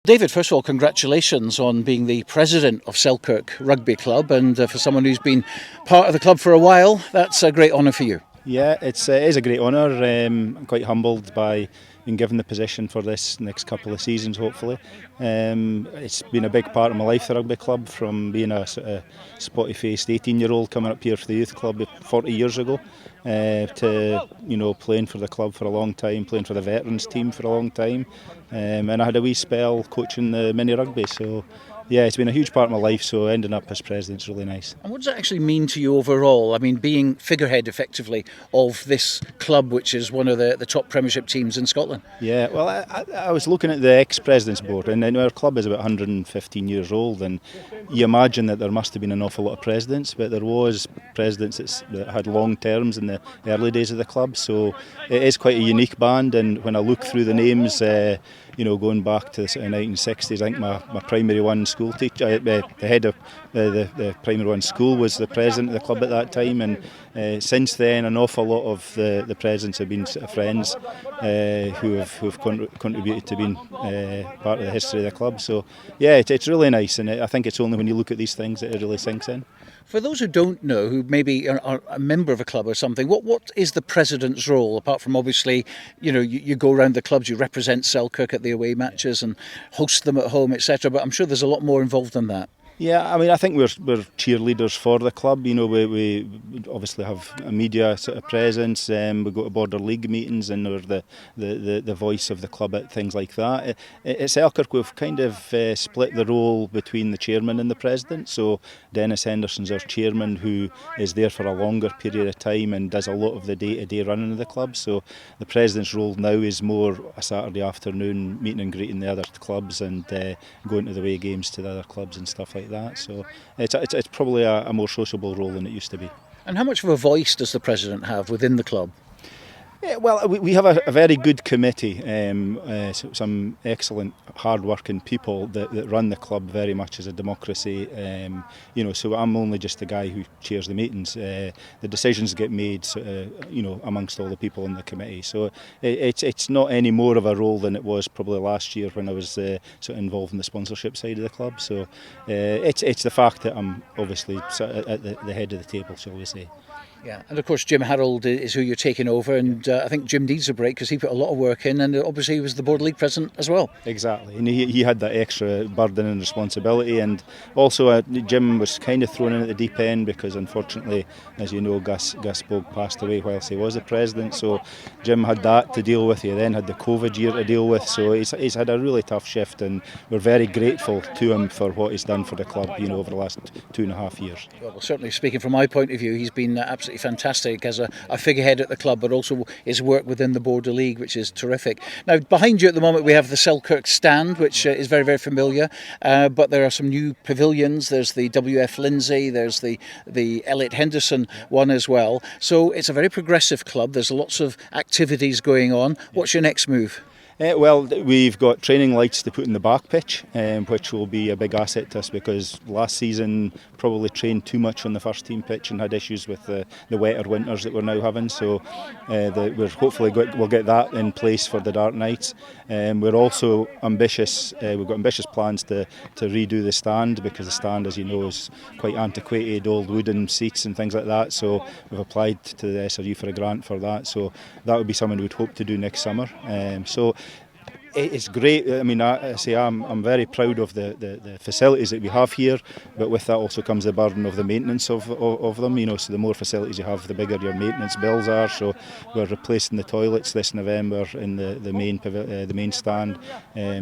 David, first of all, congratulations on being the president of Selkirk Rugby Club, and for someone who's been part of the club for a while, that's a great honour for you. Yeah, it is a great honour. I'm quite humbled by being given the position for this next couple of seasons, hopefully. It's been a big part of my life, the rugby club, from being a sort of spotty-faced 18-year-old coming up here for the youth club 40 years ago, to playing for the club for a long time, playing for the veterans team for a long time, and I had a wee spell coaching the mini rugby. So yeah, it's been a huge part of my life, so ending up as president is really nice. And what does that actually mean to you overall? I mean, being figurehead, effectively, of this club, which is one of the top Premiership teams in Scotland. Yeah, well, I was looking at the ex-president's board, and our club is about 115 years old, and you imagine that there must have been an awful lot of presidents, but there was presidents that had long terms in the early days of the club, so it is quite a unique band. And when I look through the names, going back to the 1960s, I think my primary one school teacher, the head of the primary one school, was the president of the club at that time, and since then an awful lot of the presidents have been sort of friends who have contributed to being part of the history of the club. So yeah, it's really nice, and I think it's only when you look at these things that it really sinks in. For those who don't know, who maybe are a member of a club or something, what is the president's role, apart from obviously, you go around the clubs, you represent Selkirk at the away matches and host them at home, etc. But I'm sure there's a lot more involved than that. Yeah, I mean, I think we're cheerleaders for the club. We obviously have a media sort of presence. We go to Border League meetings, and we're the voice of the club at things like that. At Selkirk, we've kind of split the role between the chairman and the president. So Dennis Henderson's our chairman, who is there for a longer period of time and does a lot of the day-to-day running of the club. So the president's role now is more a Saturday afternoon meeting and greeting the other clubs, and going to the away games to the other clubs and stuff like that. So it's probably a more sociable role than it used to be. And how much of a voice does the president have within the club? Yeah, well, we have a very good committee, some excellent hard-working people that run the club very much as a democracy. So I'm only just the guy who chairs the meetings. The decisions get made, amongst all the people in the committee. So it's not any more of a role than it was probably last year when I was sort of involved in the sponsorship side of the club. So it's the fact that I'm obviously at the head of the table, shall we say. Yeah, and of course Jim Harold is who you're taking over, and I think Jim needs a break because he put a lot of work in, and obviously he was the Border League president as well. Exactly, and he had that extra burden and responsibility, and also Jim was kind of thrown in at the deep end because unfortunately, as you know, Gus Bogg passed away whilst he was the president, so Jim had that to deal with. He then had the COVID year to deal with, so he's had a really tough shift, and we're very grateful to him for what he's done for the club, over the last 2.5 years. Well, certainly speaking from my point of view, he's been absolutely fantastic as a figurehead at the club, but also his work within the Border League, which is terrific. Now, behind you at the moment we have the Selkirk stand, which is very, very familiar, but there are some new pavilions. There's the WF Lindsay, there's the Elliot Henderson one as well. So it's a very progressive club. There's lots of activities going on. What's your next move? Well, we've got training lights to put in the back pitch, which will be a big asset to us because last season probably trained too much on the first team pitch and had issues with the wetter winters that we're now having. So we're hopefully we'll get that in place for the dark nights. We're also ambitious. We've got ambitious plans to redo the stand because the stand, as you know, is quite antiquated, old wooden seats and things like that. So we've applied to the SRU for a grant for that. So that would be something we'd hope to do next summer. It's great. I mean, I'm very proud of the facilities that we have here, but with that also comes the burden of the maintenance of them. So the more facilities you have, the bigger your maintenance bills are. So we're replacing the toilets this November in the main stand,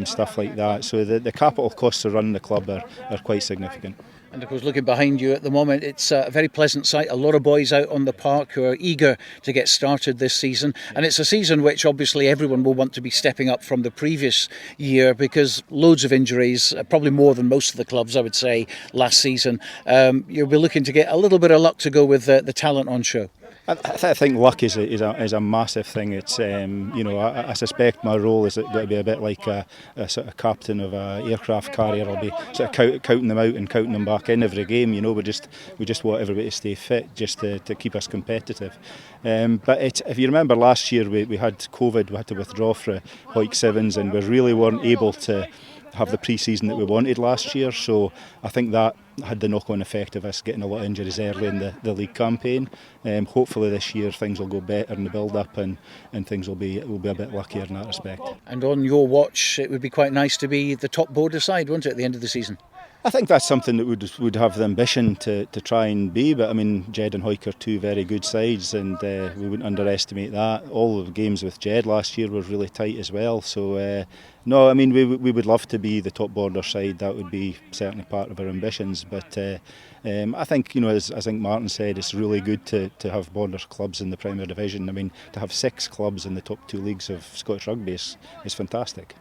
stuff like that. So the capital costs to run the club are quite significant. And of course, looking behind you at the moment, it's a very pleasant sight. A lot of boys out on the park who are eager to get started this season. And it's a season which obviously everyone will want to be stepping up from the previous year because loads of injuries, probably more than most of the clubs, I would say, last season. You'll be looking to get a little bit of luck to go with the talent on show. I think luck is a massive thing. It's I suspect my role is going to be a bit like a sort of captain of an aircraft carrier. I'll be sort of counting them out and counting them back in every game. We just want everybody to stay fit, just to keep us competitive. But if you remember last year, we had COVID. We had to withdraw for Hoik Sevens, and we really weren't able to have the pre-season that we wanted last year, so I think that had the knock-on effect of us getting a lot of injuries early in the league campaign. Hopefully this year things will go better in the build-up and things will be a bit luckier in that respect. And on your watch, it would be quite nice to be the top border side, wouldn't it, at the end of the season? I think that's something that would have the ambition to try and be, but I mean, Jed and Hoyk are two very good sides, and we wouldn't underestimate that. All of the games with Jed last year were really tight as well, so no, I mean, we would love to be the top border side. That would be certainly part of our ambitions, but I think, you know, as I think Martin said, it's really good to have border clubs in the Premier Division. I mean, to have 6 clubs in the top 2 leagues of Scottish Rugby is fantastic.